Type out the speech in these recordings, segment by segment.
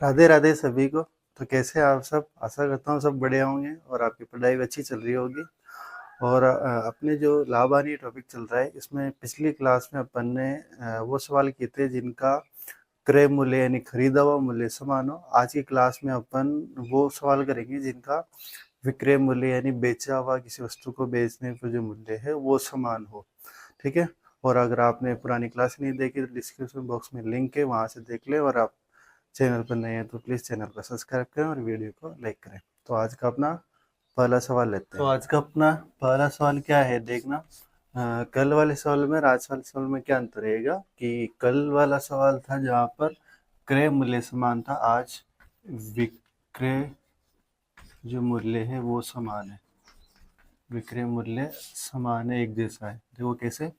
राधे राधे सभी को। तो कैसे हैं आप सब? आशा करता हूँ सब बढ़िया होंगे और आपकी पढ़ाई भी अच्छी चल रही होगी। और अपने जो लाभ हानि टॉपिक चल रहा है, इसमें पिछली क्लास में अपन ने वो सवाल किए थे जिनका क्रय मूल्य यानी खरीदा हुआ मूल्य समान हो। आज की क्लास में अपन वो सवाल करेंगे जिनका विक्रय मूल्य यानी बेचा हुआ किसी वस्तु को बेचने पर जो मूल्य है वो समान हो। ठीक है। और अगर आपने पुरानी क्लास नहीं देखी तो डिस्क्रिप्शन बॉक्स में लिंक है, वहां से देख ले। और आप चैनल पर नए हैं तो प्लीज़ चैनल को सब्सक्राइब करें और वीडियो को लाइक करें। तो आज का अपना पहला सवाल लेते हैं। तो आज का अपना पहला सवाल क्या है देखना। कल वाले सवाल में और आज वाले सवाल में क्या अंतर रहेगा कि कल वाला सवाल था जहाँ पर क्रय मूल्य समान था, आज विक्रय जो मूल्य है वो समान है। विक्रय मूल्य समान है, एक जैसा है। देखो कैसे,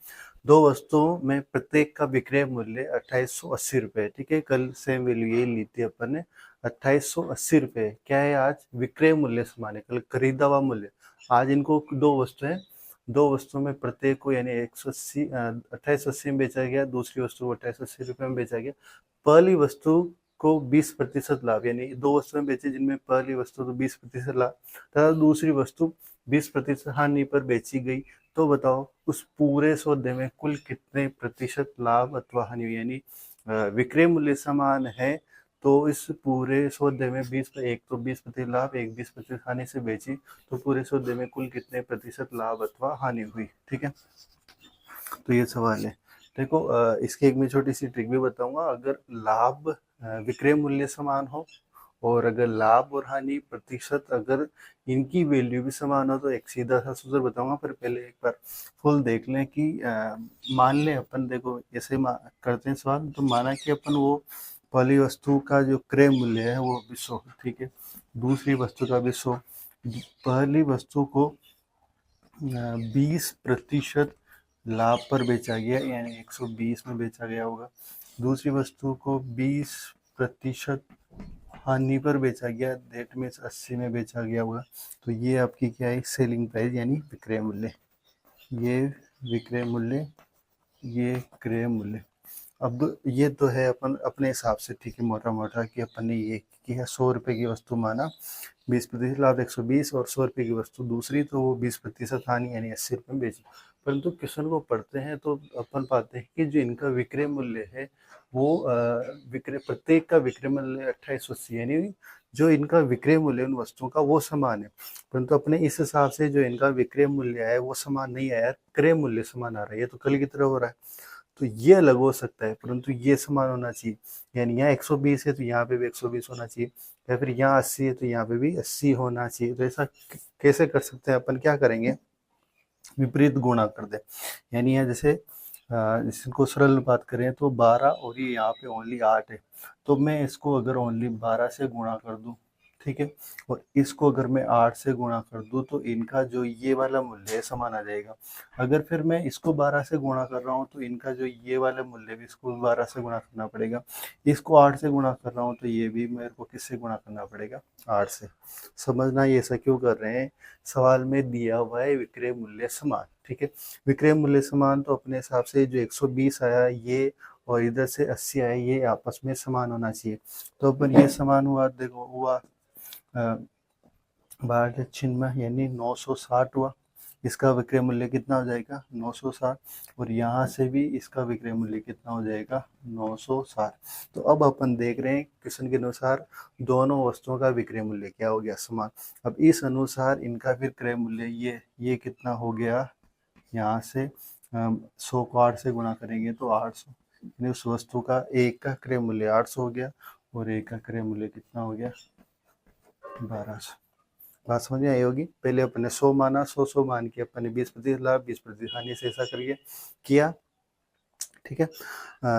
दो वस्तुओं में प्रत्येक का विक्रय मूल्य 2880 रुपये। ठीक है, कल सेम वैल्यू ये ली थी अपन ने, 2880 रुपये। क्या है, आज विक्रय मूल्य समान है, कल खरीदा हुआ मूल्य। आज इनको दो वस्तु है, दो वस्तुओं में प्रत्येक को यानी 180 2880 में बेचा गया, दूसरी वस्तु को 2880 रुपये में बेचा गया। पहली वस्तु को 20% लाभ, यानी दो वस्तुएं बेची जिनमें पहली वस्तु को 20% लाभ तथा दूसरी वस्तु 20% हानि पर बेची गई। तो बताओ उस पूरे सौदे में कुल कितने प्रतिशत लाभ अथवा हानि हुई। यानी विक्रय मूल्य समान है तो इस पूरे सौदे में एक तो 20% लाभ, एक 20% हानि से बेची, तो पूरे सौदे में कुल कितने प्रतिशत लाभ अथवा हानि हुई। ठीक है, तो ये सवाल है। देखो इसकी एक मैं छोटी सी ट्रिक भी बताऊंगा। अगर लाभ विक्रय मूल्य समान हो और अगर लाभ और हानि प्रतिशत अगर इनकी वैल्यू भी समान हो तो एक सीधा सा सूत्र बताऊंगा। पर पहले एक बार फुल देख लें कि मान लें अपन, देखो ऐसे करते हैं सवाल। तो माना कि अपन वो पहली वस्तु का जो क्रय मूल्य है वो 100, ठीक है, दूसरी वस्तु का 100। पहली वस्तु को 20% लाभ पर बेचा गया यानी 120 में बेचा गया होगा। दूसरी वस्तु को 20% हानि पर बेचा गया, डेट में 80 में बेचा गया होगा। तो ये आपकी क्या है, सेलिंग प्राइस यानी विक्रय मूल्य। ये विक्रय मूल्य, ये क्रय मूल्य। अब ये तो है अपन अपने हिसाब से, ठीक है, मोटा मोटा कि अपन ने ये किया। 100 रुपये की वस्तु माना, 20% लाभ 120, और 100 रुपये की वस्तु दूसरी तो वो 20% हानि यानी 80 रुपये में बेची। परंतु क्वेश्चन को पढ़ते हैं तो अपन पाते हैं कि जो इनका विक्रय मूल्य है वो विक्रय प्रत्येक का विक्रय मूल्य 2880, यानी जो इनका विक्रय मूल्य उन वस्तुओं का वो समान है। परंतु अपने इस हिसाब से जो इनका विक्रय मूल्य है वो समान नहीं आया, क्रय मूल्य समान आ रहा है। ये तो कल की तरह हो रहा है, तो ये अलग हो सकता है परंतु ये समान होना चाहिए। यानी यहाँ 120 है तो यहाँ पे भी 120 होना चाहिए, या फिर यहाँ 80 है तो यहाँ पे भी 80 होना चाहिए। तो ऐसा कैसे कर सकते हैं अपन, क्या करेंगे, विपरीत गुणा कर दे। यानी यहाँ जैसे इसको सरल बात करें तो 12 और ये यहाँ पे ओनली 8 है, तो मैं इसको अगर ओनली 12 से गुणा कर दूं, ठीक है, और इसको अगर मैं 8 से गुणा कर दूं तो इनका जो ये वाला मूल्य है समान आ जाएगा। अगर फिर मैं इसको 12 से गुणा कर रहा हूँ तो इनका जो ये वाला मूल्य भी इसको 12 से गुणा करना पड़ेगा। इसको 8 से गुणा कर रहा हूँ तो ये भी मेरे को किससे गुणा करना पड़ेगा, 8 से। समझना ये ऐसा क्यों कर रहे हैं, सवाल में दिया हुआ है विक्रय मूल्य समान, ठीक है। विक्रय मूल्य समान तो अपने हिसाब से जो 120 आया ये और इधर से 80 आया, ये आपस में समान होना चाहिए। तो अपन ये समान हुआ, देखो हुआ 12 छिन्नवे यानी 960 हुआ। इसका विक्रय मूल्य कितना हो जाएगा, 960। और यहाँ से भी इसका विक्रय मूल्य कितना हो जाएगा, 960। तो अब अपन देख रहे हैं क्वेश्चन के अनुसार दोनों वस्तुओं का विक्रय मूल्य क्या हो गया, समान। अब इस अनुसार इनका फिर क्रय मूल्य ये कितना हो गया, यहाँ से 100 को 8 से गुणा करेंगे तो 800, यानी उस वस्तु का एक का क्रय मूल्य 800 हो गया और एक का क्रय मूल्य कितना हो गया, 1200। बात समझ में आई होगी। पहले अपन ने 100 माना, 100 मान के अपन ने 20% लाभ 20% हानि से ऐसा करके किया, ठीक है।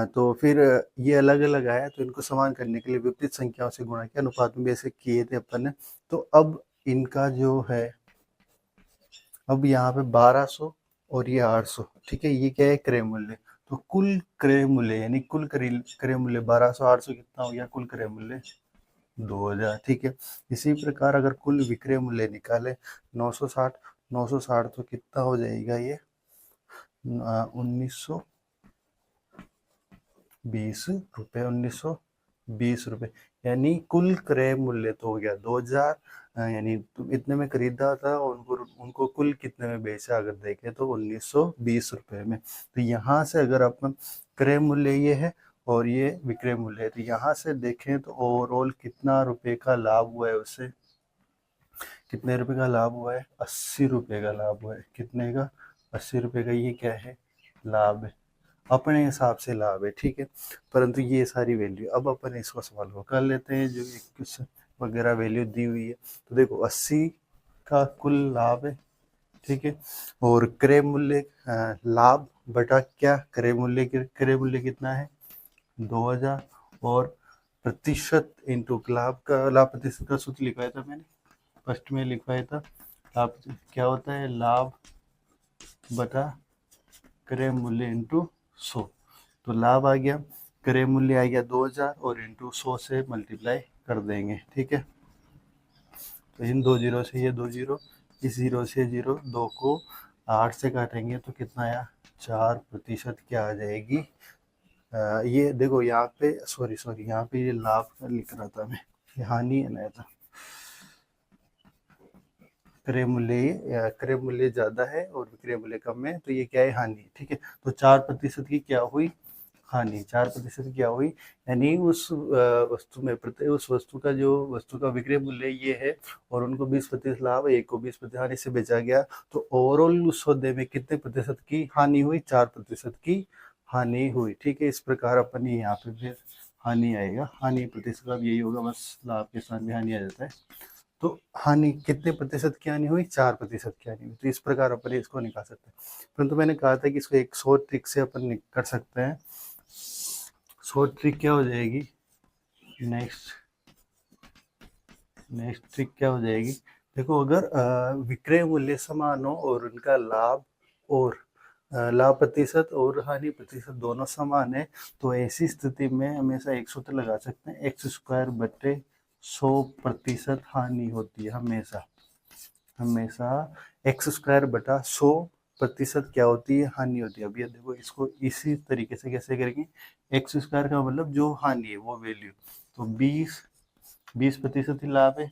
तो फिर ये अलग अलग आया तो इनको समान करने के लिए विपरीत संख्याओं से गुणा किया, अनुपात में भी ऐसे किए थे अपन ने। तो अब इनका जो है, अब यहाँ पे 1200 और ये 800, ठीक है, ये क्या है, क्रय मूल्य। तो कुल क्रय मूल्य यानी कुल क्रय मूल्य 1200 800 कितना हो गया, कुल क्रय मूल्य 2000, ठीक है। इसी प्रकार अगर कुल विक्रय मूल्य निकाले 960, 960 तो कितना हो जाएगा ये 1920 रुपये, 1920 रुपये। यानी कुल क्रय मूल्य तो हो गया 2000, यानी तुम इतने में खरीदा था और उनको उनको कुल कितने में बेचा अगर देखें तो 1920 रुपए में। तो यहाँ से अगर अपन क्रय मूल्य ये है और ये विक्रय मूल्य है, तो यहाँ से देखें तो ओवरऑल कितना रुपए का लाभ हुआ है उससे, कितने रुपए का लाभ हुआ है, 80 रुपए का लाभ हुआ है। कितने का, 80 रुपए का। ये क्या है, लाभ है, अपने हिसाब से लाभ है, ठीक है। परंतु ये सारी वैल्यू अब अपन इसको सवाल को कर लेते हैं जो एक क्वेश्चन वगैरह वैल्यू दी हुई है। तो देखो 80 का कुल लाभ है, ठीक है। और क्रय मूल्य लाभ बटा क्या, क्रय मूल्य कितना है 2000, और प्रतिशत इंटू लाभ प्रतिशत का सूत्र लिखवाया था मैंने, फर्स्ट में लिखवाया था। लाभ क्या होता है, लाभ बटा क्रय मूल्य इंटू 100। तो लाभ आ गया, क्रय मूल्य आ गया 2000 और इंटू 100 से मल्टीप्लाई कर देंगे, ठीक है। तो इन दो जीरो से ये दो जीरो, इस जीरो से जीरो, 2 को 8 से काटेंगे तो कितना आया, 4% क्या आ जाएगी। ये देखो यहाँ पे सॉरी यहाँ पे ये लाभ लिख रहा था मैं, ये हानि है था। क्रय मूल्य ज्यादा है और विक्रय मूल्य कम है, तो ये क्या है, हानि, ठीक है। तो 4% की क्या हुई, हानि। 4% क्या हुई, यानी उस वस्तु में उस वस्तु का जो वस्तु का विक्रय मूल्य ये है और उनको 20% लाभ, एक को 20% हानि से बेचा गया, तो ओवरऑल उस सौदे में कितने प्रतिशत की हानि हुई, 4% की हानि हुई, ठीक है। इस प्रकार अपन यहाँ पे फिर हानि आएगा, हानि प्रतिशत अब यही होगा, बस लाभ के साथ भी हानि आ जाता है। तो हानि कितने प्रतिशत की हानि हुई, 4% की हानि हुई। तो इस प्रकार अपन इसको निकाल सकते हैं। परंतु मैंने कहा था कि इसको एक शॉर्ट ट्रिक से अपन कर सकते हैं। शॉर्ट ट्रिक क्या हो जाएगी, नेक्स्ट ट्रिक क्या हो जाएगी, देखो अगर विक्रय मूल्य समान हो और उनका लाभ और लाभ प्रतिशत और हानि प्रतिशत दोनों समान है, तो ऐसी स्थिति में हमेशा एक सूत्र लगा सकते हैं, x² बटे 100% हानि होती है हमेशा। x² बटा 100% क्या होती है, हानि होती है। अब ये देखो इसको इसी तरीके से कैसे करेंगे, x² का मतलब जो हानि है वो वैल्यू, तो 20% ही लाभ है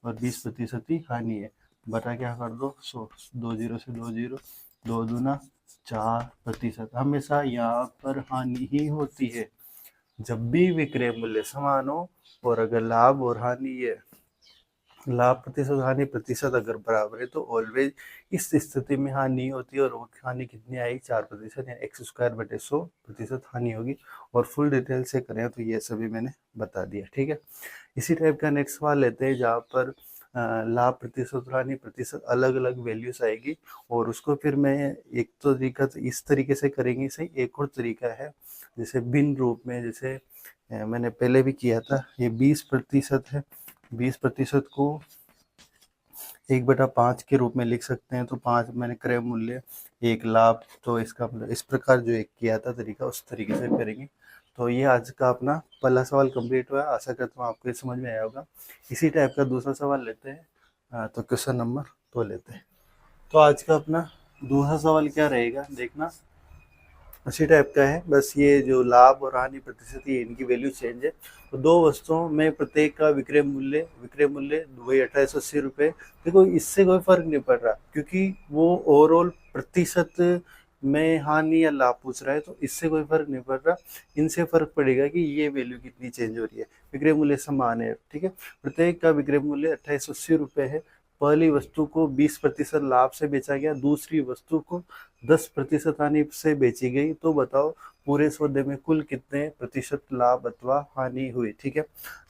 और 20% ही हानि है, बटा क्या कर दो 100, 2 जीरो से 2 जीरो, 2 दूना 4%। हमेशा यहाँ पर हानि ही होती है जब भी विक्रय मूल्य समान हो, और अगर लाभ और हानि ये लाभ प्रतिशत हानि प्रतिशत अगर बराबर है तो ऑलवेज इस स्थिति में हानि होती है, और वो हानि कितनी आई, 4%, यानी x² बटे 100% हानि होगी। और फुल डिटेल से करें तो ये सभी मैंने बता दिया, ठीक है। इसी टाइप का नेक्स्ट सवाल लेते हैं जहाँ पर लाभ प्रतिशत और हानि प्रतिशत अलग अलग वैल्यूज आएगी, और उसको फिर मैं एक तो तरीका तो इस तरीके से करेंगे, सही। एक और तरीका है जैसे भिन्न रूप में, जैसे मैंने पहले भी किया था, ये 20% है, 20% को 1/5 के रूप में लिख सकते हैं। तो 5 मैंने क्रय मूल्य, एक लाभ, तो इसका मतलब इस प्रकार जो एक किया था तरीका उस तरीके से करेंगे। तो ये आज का अपना पहला सवाल कंप्लीट हुआ। आशा करता हूँ आपको ये समझ में आया होगा। इसी टाइप का दूसरा सवाल लेते हैं। तो क्वेश्चन नंबर 2 लेते हैं। तो आज का अपना दूसरा सवाल क्या रहेगा देखना, उसी टाइप का है, बस ये जो लाभ और हानि प्रतिशत ये इनकी वैल्यू चेंज है। तो दो वस्तुओं में प्रत्येक का विक्रय मूल्य वही 2880 रुपये। देखो इससे कोई फर्क नहीं पड़ रहा, क्योंकि वो ओवरऑल प्रतिशत में हानि या लाभ पूछ रहा है, तो इससे कोई फर्क नहीं पड़ रहा। इनसे फर्क पड़ेगा कि ये वैल्यू कितनी चेंज हो रही है। विक्रय मूल्य समान है, ठीक है। प्रत्येक का विक्रय मूल्य 2880 रुपये है। पहली वस्तु को 20% लाभ से बेचा गया, दूसरी वस्तु को 10% हानि से बेची गई। तो बताओ पूरे सौदे में कुल कितने प्रतिशत लाभ अथवा हानि हुई, ठीक है।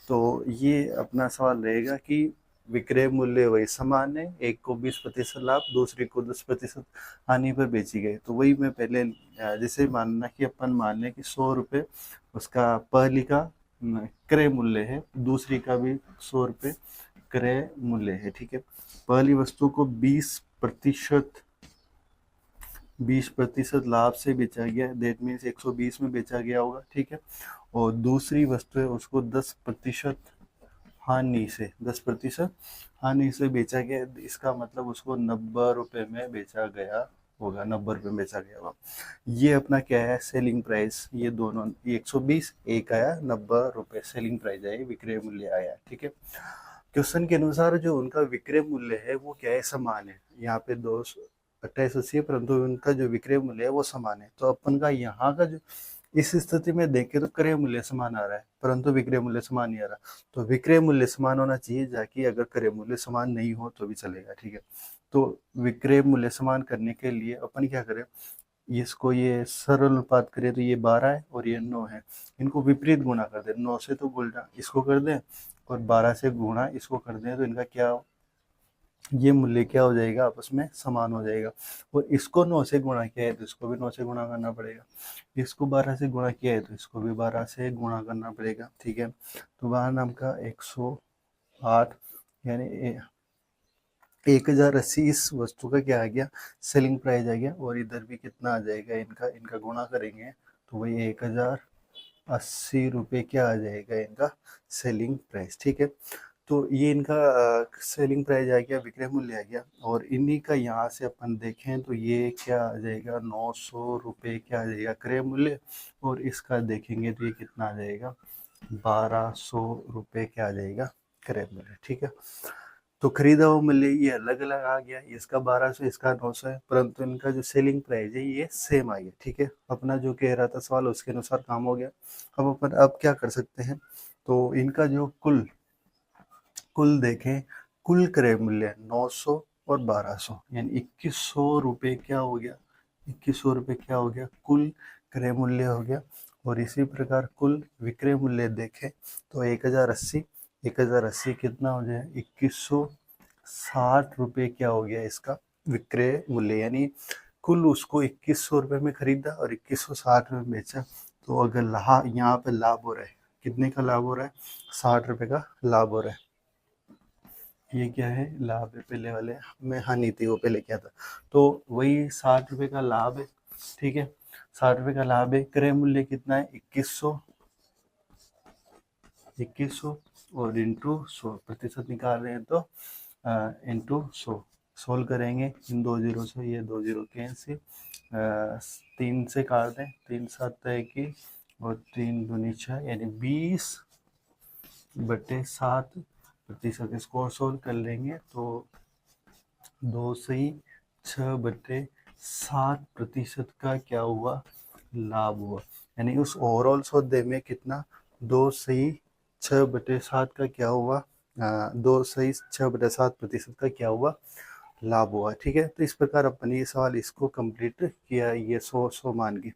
तो ये अपना सवाल रहेगा कि विक्रय मूल्य वही समान है, एक को 20% लाभ, दूसरी को 10% हानि पर बेची गई। तो वही मैं पहले जैसे मानना कि अपन मान लें कि 100 रुपये उसका पहली का क्रय मूल्य है, दूसरी का भी 100 रुपये क्रय मूल्य है, ठीक है। पहली वस्तु को 20% लाभ से बेचा गया, दैट मीन्स 120 में बेचा गया होगा, ठीक है। और दूसरी वस्तु है उसको 10% हानि से बेचा गया, इसका मतलब उसको 90 रुपये में बेचा गया होगा, 90 रुपये में बेचा गया हुआ। ये अपना क्या है, सेलिंग प्राइस, ये दोनों 120, एक आया 90 रुपये, सेलिंग प्राइस है, विक्रय मूल्य आया, ठीक है। क्वेश्चन के अनुसार जो उनका विक्रय मूल्य है वो क्या है, समान है। यहाँ पे 22880 है, परंतु उनका जो विक्रय मूल्य है वो समान है। तो अपन का यहाँ का जो इस स्थिति में देखें तो क्रय मूल्य समान आ रहा है, परंतु विक्रय मूल्य समान नहीं आ रहा। तो विक्रय मूल्य समान होना चाहिए, जाकि अगर क्रय मूल्य समान नहीं हो तो भी चलेगा, ठीक है। तो विक्रय मूल्य समान करने के लिए अपन क्या करें, इसको ये सरल अनुपात करें तो ये 12 है और ये 9 है, इनको विपरीत गुणा कर दें। 9 से तो गुणा इसको कर दें और 12 से गुणा इसको कर दें, तो इनका क्या, ये मूल्य क्या हो जाएगा, आपस में समान हो जाएगा। और इसको 9 से गुणा किया है तो इसको भी 9 से गुणा करना पड़ेगा, इसको 12 से गुणा किया है तो इसको भी 12 से गुणा करना पड़ेगा, ठीक है। तो वहाँ नाम का 108 यानी 1080 इस वस्तु का क्या आ गया, सेलिंग प्राइस आ गया। और इधर भी कितना आ जाएगा, इनका इनका गुणा करेंगे तो वही 1080 रुपये क्या आ जाएगा, इनका सेलिंग प्राइस, ठीक है। तो ये इनका सेलिंग प्राइस आ गया, विक्रय मूल्य आ गया। और इन्हीं का यहाँ से अपन देखें तो ये क्या आ जाएगा, 900 रुपये क्या आ जाएगा क्रय मूल्य, और इसका देखेंगे तो ये कितना आ जाएगा, 1200 रुपये क्या आ जाएगा क्रय मूल्य, ठीक है। तो खरीदा हुआ मूल्य ये अलग अलग आ गया, इसका 1200, इसका 900 है, परंतु इनका जो सेलिंग प्राइस है ये सेम आ गया, ठीक है। अपना जो कह रहा था सवाल उसके अनुसार काम हो गया। अब अपन अब क्या कर सकते हैं, तो इनका जो कुल कुल देखें, कुल क्रय मूल्य 900 और 1200 यानी 2100 रुपये क्या हो गया, 2100 रुपये क्या हो गया, कुल क्रय मूल्य हो गया। और इसी प्रकार कुल विक्रय मूल्य देखें तो 1080 कितना हो जाए, 2160 रुपये क्या हो गया इसका विक्रय मूल्य, यानी कुल उसको 2100 रुपये में खरीदा और 2160 में बेचा। तो अगर यहाँ पे लाभ हो रहा है, कितने का लाभ हो रहा है, 60 रुपये का लाभ हो रहा है। ये क्या है, लाभ है, पहले वाले में हानि थी, वो पहले क्या था, तो वही 60 रुपये का लाभ है, ठीक है। 60 रुपये का लाभ है, क्रय मूल्य कितना है, 2100 और इंटू 100, प्रतिशत निकाल रहे हैं तो इंटू 100, सोल्व करेंगे, इन 2 जीरो से ये 2 जीरो कैंसिल, 3 से काट दें, 3 7 की और 3 दूनी 6 यानी 20/7 प्रतिशत। इसको सोल्व कर लेंगे तो 2 सही 6/7% का क्या हुआ, लाभ हुआ। यानी उस ओवरऑल सौदे में कितना, 2 सही 6/7 का क्या हुआ, 2 सही 6/7% का क्या हुआ, लाभ हुआ, ठीक है। तो इस प्रकार अपन ये सवाल इसको कंप्लीट किया, ये 100 मान के।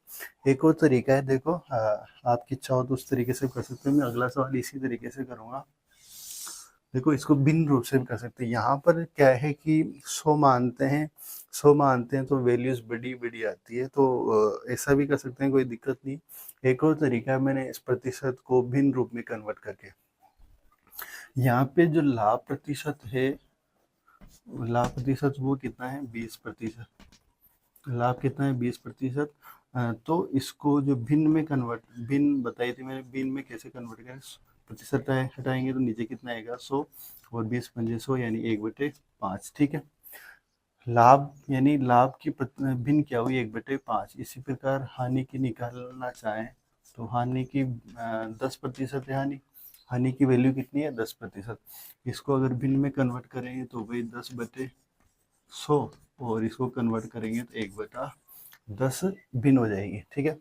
एक और तरीका है, देखो आपकी इच्छा हो तो उस तरीके से कर सकते हो, मैं अगला सवाल इसी तरीके से करूँगा। देखो इसको भिन्न रूप से भी कर सकते हैं। यहाँ पर क्या है कि 100 मानते हैं तो वैल्यूज बड़ी बड़ी आती है, तो ऐसा भी कर सकते हैं, कोई दिक्कत नहीं। एक और तरीका है, मैंने इस प्रतिशत को भिन्न रूप में कन्वर्ट करके, यहाँ पे जो लाभ प्रतिशत है, लाभ प्रतिशत वो कितना है, 20%। लाभ कितना है, 20%। तो इसको जो भिन्न में कन्वर्ट, भिन्न बताई थी मैंने, भिन्न में कैसे कन्वर्ट करें, प्रतिशत हटाएंगे तो नीचे कितना आएगा, 100 और 20×100 यानी 1/5, ठीक है। लाभ यानी लाभ की भिन्न क्या हुई, 1/5। इसी प्रकार हानि की निकालना चाहें तो हानि की 10% है, हानि की वैल्यू कितनी है, 10%। इसको अगर भिन्न में कन्वर्ट करेंगे तो वही 10/100 और इसको कन्वर्ट करेंगे तो 1/10 भिन्न हो जाएगी, ठीक है।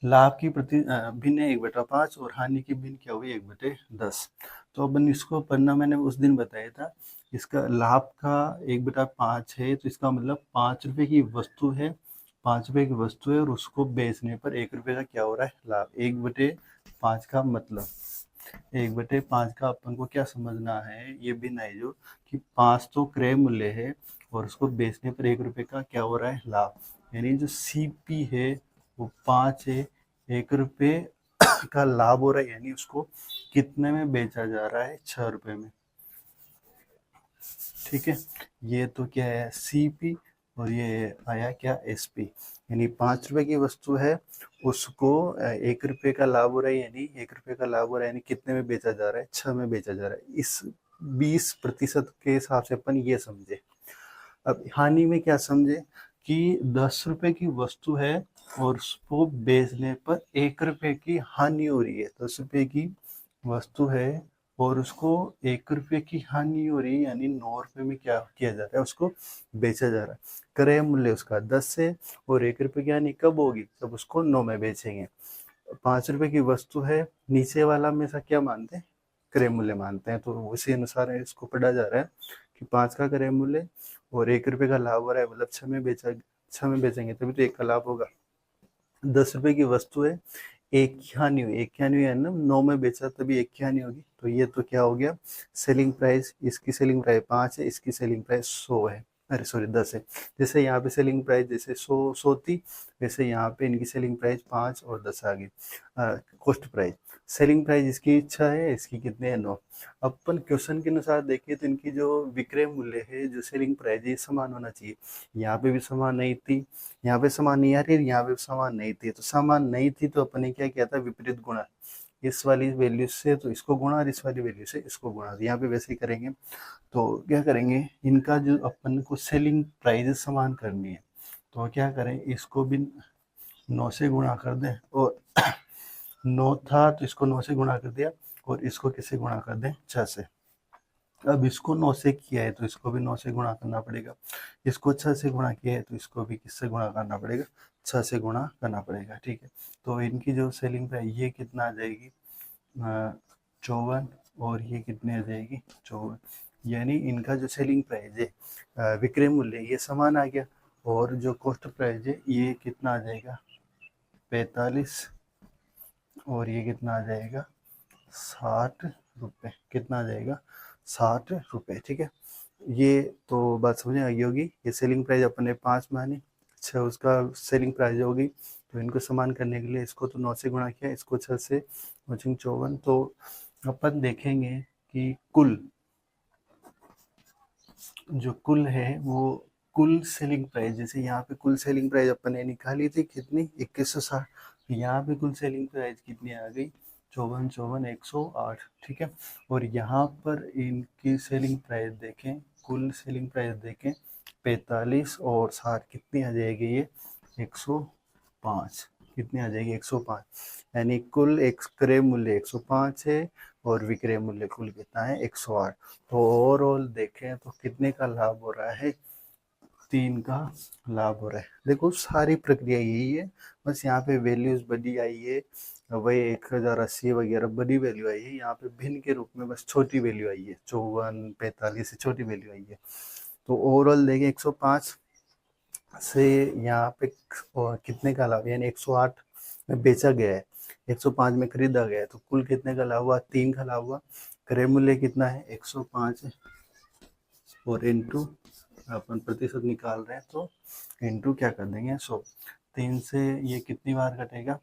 लाभ की भिन्न है 1/5 और हानि की भिन्न क्या हुई, 1/10। तो अपन इसको पढ़ना मैंने उस दिन बताया था। इसका लाभ का 1/5 है तो इसका मतलब 5 रुपये की वस्तु है, 5 रुपये की वस्तु है और उसको बेचने पर 1 रुपये का क्या हो रहा है, लाभ। 1/5 का मतलब 1/5 का अपन को क्या समझना है, ये भिन्न है जो कि 5 तो क्रय मूल्य है और उसको बेचने पर 1 रुपये का क्या हो रहा है, लाभ। यानी जो CP है वो 5 है, 1 रुपये का लाभ हो रहा है, यानी उसको कितने में बेचा जा रहा है, 6 रुपये में, ठीक है। ये तो क्या है, CP और ये आया क्या, SP। यानी 5 रुपये की वस्तु है, उसको 1 रुपये का लाभ हो रहा है, यानी 1 रुपये का लाभ हो रहा है, यानी कितने में बेचा जा रहा है, 6 में बेचा जा रहा है। इस 20% के हिसाब से अपन ये समझे। अब हानि में क्या समझे कि 10 रुपए की वस्तु है और उसको बेचने पर 1 रुपए की हानि हो रही है। 10 रुपए की वस्तु है और उसको 1 रुपए की हानि हो रही है, यानी 9 रुपए में क्या किया जा रहा है, उसको बेचा जा रहा है। क्रय मूल्य उसका 10 है और 1 रुपए की हानि कब होगी, जब उसको 9 में बेचेंगे। 5 रुपए की वस्तु है, नीचे वाला हमेशा क्या मानते हैं, क्रय मूल्य मानते हैं, तो उसी अनुसार इसको पढ़ा जा रहा है कि 5 का क्रय मूल्य और 1 रुपए का लाभ हो रहा है, मतलब 6 में बेचेंगे तभी तो 1 का लाभ होगा। 10 रुपए की वस्तु है, एक की हानि हुई, एक की हानि हुई है ना, 9 में बेचा तभी एक की हानि होगी, तो ये तो क्या हो गया, सेलिंग प्राइस, इसकी सेलिंग प्राइस 5 है, इसकी सेलिंग प्राइस 100 है, अरे सॉरी 10 है। जैसे यहाँ पे सेलिंग प्राइस जैसे 100 थी, वैसे यहाँ पे इनकी सेलिंग प्राइस 5 और 10 आ गई। कॉस्ट प्राइस, सेलिंग प्राइस इसकी इच्छा है, इसकी कितने है 9। अपन क्वेश्चन के अनुसार देखिए तो इनकी जो विक्रय मूल्य है, जो सेलिंग प्राइस है, ये समान होना चाहिए। यहाँ पे भी समान नहीं थी, यहाँ पे समान नहीं आ रही, यहाँ पे समान नहीं थी, तो समान नहीं थी तो अपन ने क्या किया था, विपरीत गुणा, इस वाली वैल्यू से तो इसको गुणा और इस वाली वैल्यू से इसको गुणा, यहाँ पे वैसे ही करेंगे। तो क्या करेंगे, इनका जो अपन को सेलिंग प्राइस समान करनी है, तो क्या करें, इसको भी 9 से गुणा कर दें, और 9 था तो इसको 9 से गुणा कर दिया, और इसको किससे गुणा कर दें, 6 से। अब इसको 9 से किया है तो इसको भी 9 से गुणा करना पड़ेगा, इसको 6 से गुणा किया है तो इसको भी किससे गुणा करना पड़ेगा, 6 से गुणा करना पड़ेगा, ठीक है। तो इनकी जो सेलिंग प्राइस ये कितना आ जाएगी, 54, और ये कितने आ जाएगी, 54, यानी इनका जो सेलिंग प्राइस है, विक्रय मूल्य, ये समान आ गया, और जो कॉस्ट प्राइस है ये कितना आ जाएगा, 45, और ये कितना आ जाएगा, 60 रुपये, कितना आ जाएगा, 60 रुपये, ठीक है। ये तो बात समझ में आ गई होगी। ये सेलिंग प्राइस अपने 5 मानी, अच्छा उसका सेलिंग प्राइस होगी, तो इनको समान करने के लिए इसको तो 9 से गुणा किया, इसको 6 से, 54, तो अपन देखेंगे कि कुल जो कुल है वो कुल सेलिंग प्राइस, जैसे यहाँ पे कुल सेलिंग प्राइस अपन ने निकाली थी कितनी, 2160, यहाँ पे कुल सेलिंग प्राइस कितनी आ गई, 54,108, ठीक है। और यहाँ पर इनकी सेलिंग प्राइस देखें, कुल सेलिंग प्राइस देखें 45 और 60, कितनी आ जाएगी ये, 105, कितनी आ जाएगी, 105, यानी कुल एक क्रय मूल्य 105 है और विक्रय मूल्य कुल कितना है, 108। तो ओवरऑल देखें तो कितने का लाभ हो रहा है, 3 का लाभ हो रहा है। देखो सारी प्रक्रिया यही है, बस यहाँ पे वैल्यूज बड़ी आई है, वही 1080 वगैरह बड़ी वैल्यू आई है, यहाँ पे भिन्न के रूप में बस छोटी वैल्यू आई है, 54, 45 से छोटी वैल्यू आई है। तो ओवरऑल देखें 105 से यहाँ पे कितने का लाभ, यानी 108 में बेचा गया है, 105 में खरीदा गया है, तो कुल कितने का लाभ हुआ, 3 का लाभ हुआ। क्रय मूल्य कितना है, 105 है, और इनटू अपन प्रतिशत निकाल रहे हैं तो इनटू क्या कर देंगे, 100, 3 से ये कितनी बार कटेगा,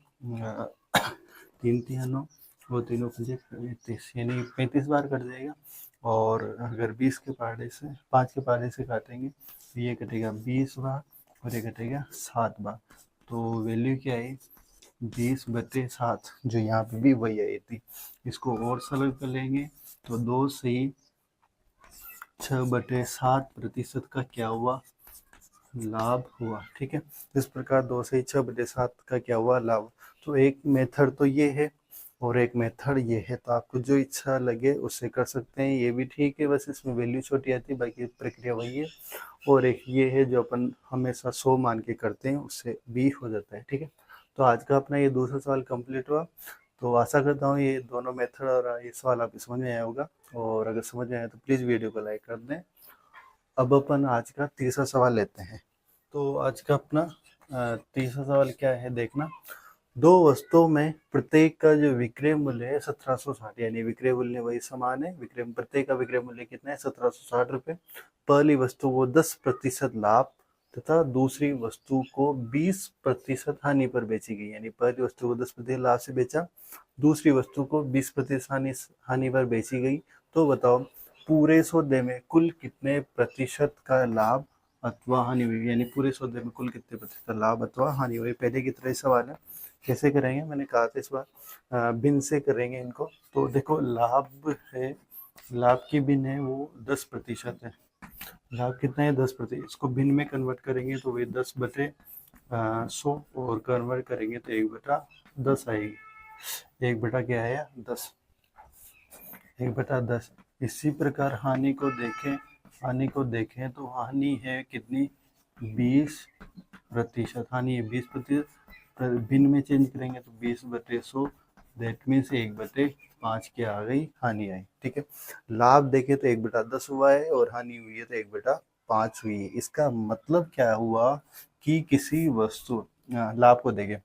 3 3 9, वो तीनों 35, यानी 35 बार कट जाएगा। और अगर 20 के पार्टे से 5 के पार्टे से काटेंगे तो ये कटेगा 20 बार और ये कटेगा 7 बार, तो वैल्यू क्या है, 20/7, जो यहाँ पे भी वही आई थी। इसको और सरल कर लेंगे तो 2 से 6/7% का क्या हुआ, लाभ हुआ, ठीक है। इस प्रकार 2 से 6/7 का क्या हुआ, लाभ। तो एक मेथड तो ये है और एक मेथड ये है, तो आपको जो इच्छा लगे उससे कर सकते हैं, ये भी ठीक है, बस इसमें वैल्यू छोटी आती है, बाकी प्रक्रिया वही है। और एक ये है जो अपन हमेशा 100 मान के करते हैं, उससे भी हो जाता है, ठीक है। तो आज का अपना ये दूसरा सवाल कंप्लीट हुआ। तो आशा करता हूँ ये दोनों मेथड और ये सवाल आपको समझ में आया होगा, और अगर समझ में आया तो प्लीज़ वीडियो को लाइक कर दें। अब अपन आज का तीसरा सवाल लेते हैं। तो आज का अपना तीसरा सवाल क्या है, देखना, दो वस्तुओं में प्रत्येक का जो विक्रय मूल्य है 1760, यानी विक्रय मूल्य वही समान है, विक्रय प्रत्येक का विक्रय मूल्य कितना है, 1760 रुपये। पहली वस्तु को 10% लाभ तथा दूसरी वस्तु को 20% हानि पर बेची गई, यानी पहली वस्तु को 10% लाभ से बेचा, दूसरी वस्तु को 20% हानि पर बेची गई। तो बताओ पूरे सौदे में कुल कितने प्रतिशत का लाभ अथवा हानि हुई, यानी पूरे सौदे में कुल कितने प्रतिशत लाभ अथवा हानि हुई। पहले की तरह सवाल है, कैसे करेंगे, मैंने कहा था इस बार भिन्न से करेंगे इनको। तो देखो लाभ है, लाभ की भिन्न है वो 10% है, लाभ कितना है 10%। इसको भिन्न में कन्वर्ट करेंगे तो वही 10/100 और कन्वर्ट करेंगे तो 1/10 आएगी। 1 बटा क्या आया 10, 1/10। इसी प्रकार हानि को देखें तो हानि है कितनी 20%। हानि है 20%। भिन्न में चेंज करेंगे तो 20/100, दैट मीन्स 1/5 क्या आ गई हानि आई। ठीक है, लाभ देखे तो 1/10 हुआ है और हानि हुई है तो 1/5 हुई है। इसका मतलब क्या हुआ कि किसी वस्तु, लाभ को देखें,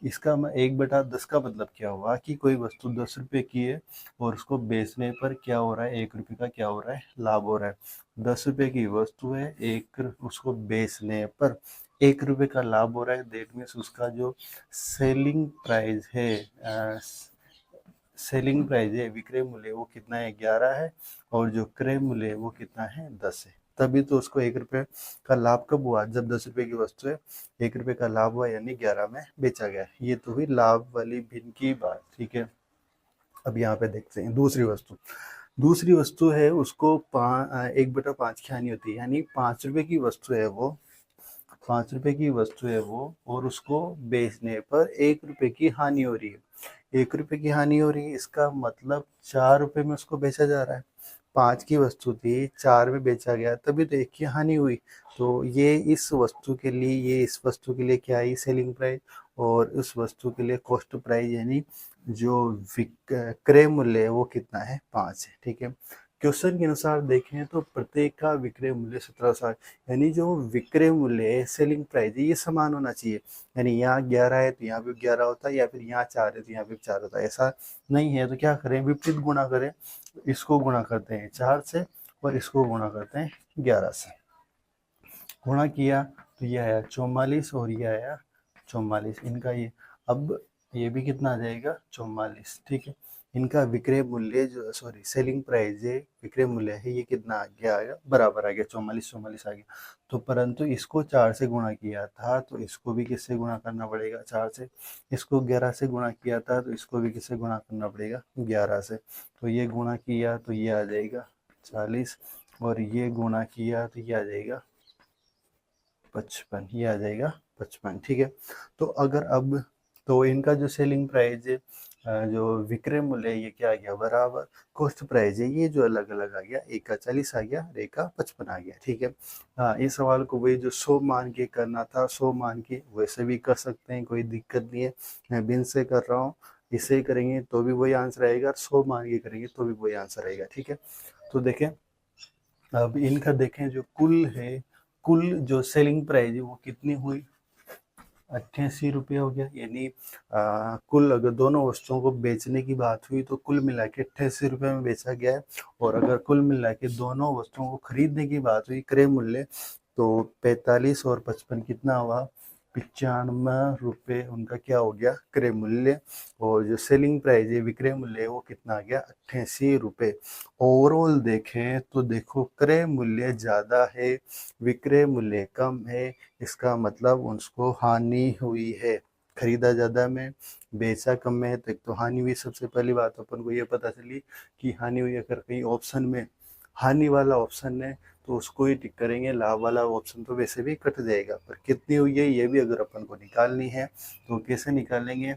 इसका 1/10 का मतलब क्या हुआ कि कोई वस्तु 10 रुपए की है और उसको बेचने पर क्या हो रहा है 1 रुपये का क्या हो रहा है लाभ हो रहा है। 10 रुपए की वस्तु है, उसको बेचने पर 1 रुपये का लाभ हो रहा है। दैट मीन्स उसका जो सेलिंग प्राइस है, विक्रय मूल्य वो कितना है 11 है, और जो क्रय मूल्य है वो कितना है 10 है। तभी तो उसको 1 रुपये का लाभ कब हुआ, जब 10 रुपए की वस्तु है 1 रुपये का लाभ हुआ, यानी 11 में बेचा गया। ये तो हुई लाभ वाली भिन्न की बात। ठीक है, अब यहाँ पे देखते हैं दूसरी वस्तु है, उसको 1/5 की हानि होती है, यानी 5 रुपए की वस्तु है वो, 5 रुपए की वस्तु है वो, और उसको बेचने पर 1 रुपये की हानि हो रही है। 1 रुपये की हानि हो रही है, इसका मतलब 4 रुपये में उसको बेचा जा रहा है। 5 की वस्तु थी, 4 में बेचा गया, तभी तो 1 की हानि हुई। तो ये इस वस्तु के लिए क्या है सेलिंग प्राइस, और उस वस्तु के लिए कॉस्ट प्राइस, यानी जो क्रय मूल्य है वो कितना है 5 है। ठीक है, क्वेश्चन के अनुसार देखें तो प्रत्येक का विक्रय मूल्य 17,000, यानी जो विक्रय मूल्य है सेलिंग प्राइस है ये समान होना चाहिए। यानी यहाँ 11 है तो यहाँ भी 11 होता है, या फिर यहाँ 4 है तो यहाँ भी 4 होता है। ऐसा नहीं है तो क्या करें, विपरीत गुणा करें। इसको गुणा करते हैं 4 से और इसको गुणा करते हैं 11 से। गुणा किया तो ये आया 44 और ये आया 44। इनका ये, अब ये भी कितना आ जाएगा 44। ठीक है, इनका विक्रय मूल्य जो सेलिंग प्राइस है, विक्रय मूल्य है, ये कितना आ गया, आएगा बराबर आ गया 44 आ गया। तो परंतु इसको 4 से गुणा किया था तो इसको भी किससे गुणा करना पड़ेगा 4 से। इसको 11 से गुणा किया था तो इसको भी किससे गुणा करना पड़ेगा 11 से। तो ये गुणा किया तो ये आ जाएगा 40, और ये गुणा किया तो ये आ जाएगा 55, ये आ जाएगा 55। ठीक है, तो अगर अब तो इनका जो सेलिंग प्राइस है, जो विक्रय मूल्य है, ये क्या आ गया बराबर कॉस्ट प्राइस है, ये जो अलग अलग आ गया, एक का 40 आ गया और एक का 55 आ गया। ठीक है, हाँ, इस सवाल को वही जो 100 मान के करना था 100 मान के वैसे भी कर सकते हैं, कोई दिक्कत नहीं है। मैं बिन से कर रहा हूँ, इसे ही करेंगे तो भी वही आंसर आएगा, 100 मान के करेंगे तो भी वही आंसर आएगा। ठीक है, तो देखें, अब इनका देखें जो कुल जो सेलिंग प्राइस है वो कितनी हुई 88 रुपये हो गया। यानी कुल अगर दोनों वस्तुओं को बेचने की बात हुई तो कुल मिला के 88 रुपये में बेचा गया है, और अगर कुल मिला के दोनों वस्तुओं को खरीदने की बात हुई क्रय मूल्य, तो 45 और 55 कितना हुआ 95 रुपये उनका क्या हो गया क्रय मूल्य, और जो सेलिंग प्राइस है विक्रय मूल्य वो कितना आ गया 88 रुपये। ओवरऑल देखें तो देखो क्रय मूल्य ज़्यादा है, विक्रय मूल्य कम है, इसका मतलब उसको हानि हुई है। खरीदा ज़्यादा में, बेचा कम में है, तो एक तो हानि हुई। सबसे पहली बात अपन को ये पता चली कि हानि हुई। अगर कहीं ऑप्शन में हानि वाला ऑप्शन है तो उसको ही टिक करेंगे, लाभ वाला ऑप्शन तो वैसे भी कट जाएगा। पर कितनी हुई है ये भी अगर अपन को निकालनी है तो कैसे निकालेंगे,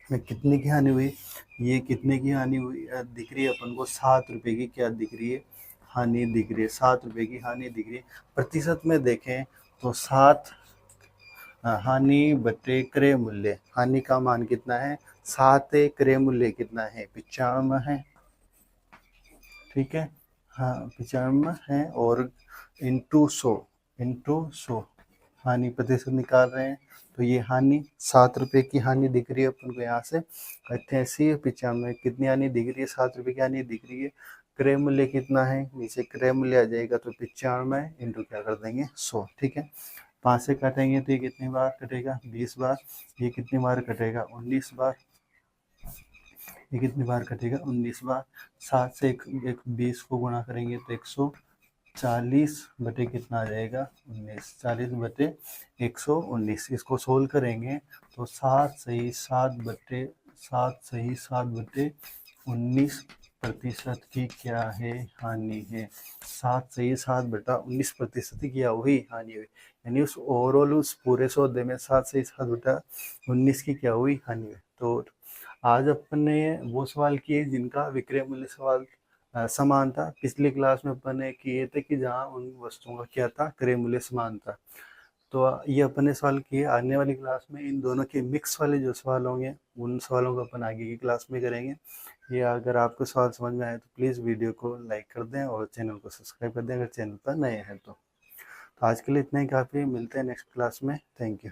कितने की हानि हुई, ये कितने की हानि हुई दिख रही है अपन को 7 रुपये की क्या दिख रही है हानि दिख रही है, 7 रुपये की हानि दिख रही है। प्रतिशत में देखें तो 7 हानि बटे क्रय मूल्य, हानि का मान कितना है 7 है, क्रय मूल्य कितना है 95 है। ठीक है, हाँ 95 है, और इंटू 100 हानि प्रतिशत निकाल रहे हैं तो ये हानि 7 रुपये की हानि दिख रही है अपन को यहाँ से 88 95 कितनी हानि दिख रही है 7 रुपये की हानि दिख रही है। क्रय मूल्य कितना है, नीचे क्रय मूल्य आ जाएगा तो 95 इंटू क्या कर देंगे 100। ठीक है, 5 से काटेंगे तो ये कितनी बार कटेगा 20 बार, ये कितनी बार कटेगा 19 बार, ये कितनी बार कटेगा 19 बार। 7 से एक 20 को गुणा करेंगे तो 140 बटे कितना आ जाएगा 19, 40 बटे 119। इसको सोल्व करेंगे तो 7 सही 7 बटे 19 प्रतिशत की क्या है हानि है? 7 से 7 बटा 19% की क्या हुई हानि हुई, यानी उस ओवरऑल उस पूरे सौदे में 7 से 7 बटा 19 की क्या हुई हानि हुई। तो आज अपन ने वो सवाल किए जिनका विक्रय मूल्य सवाल समान था। पिछली क्लास में अपन ने किए थे कि जहाँ उन वस्तुओं का क्या था, क्रय मूल्य समान था। तो ये अपन ने सवाल किए। आने वाली क्लास में इन दोनों के मिक्स वाले जो सवाल होंगे उन सवालों को अपन आगे की क्लास में करेंगे। ये अगर आपको सवाल समझ में आए तो प्लीज़ वीडियो को लाइक कर दें और चैनल को सब्सक्राइब कर दें अगर चैनल पर नए हैं तो। आज के लिए इतना ही काफ़ी है, मिलते हैं नेक्स्ट क्लास में। Thank you.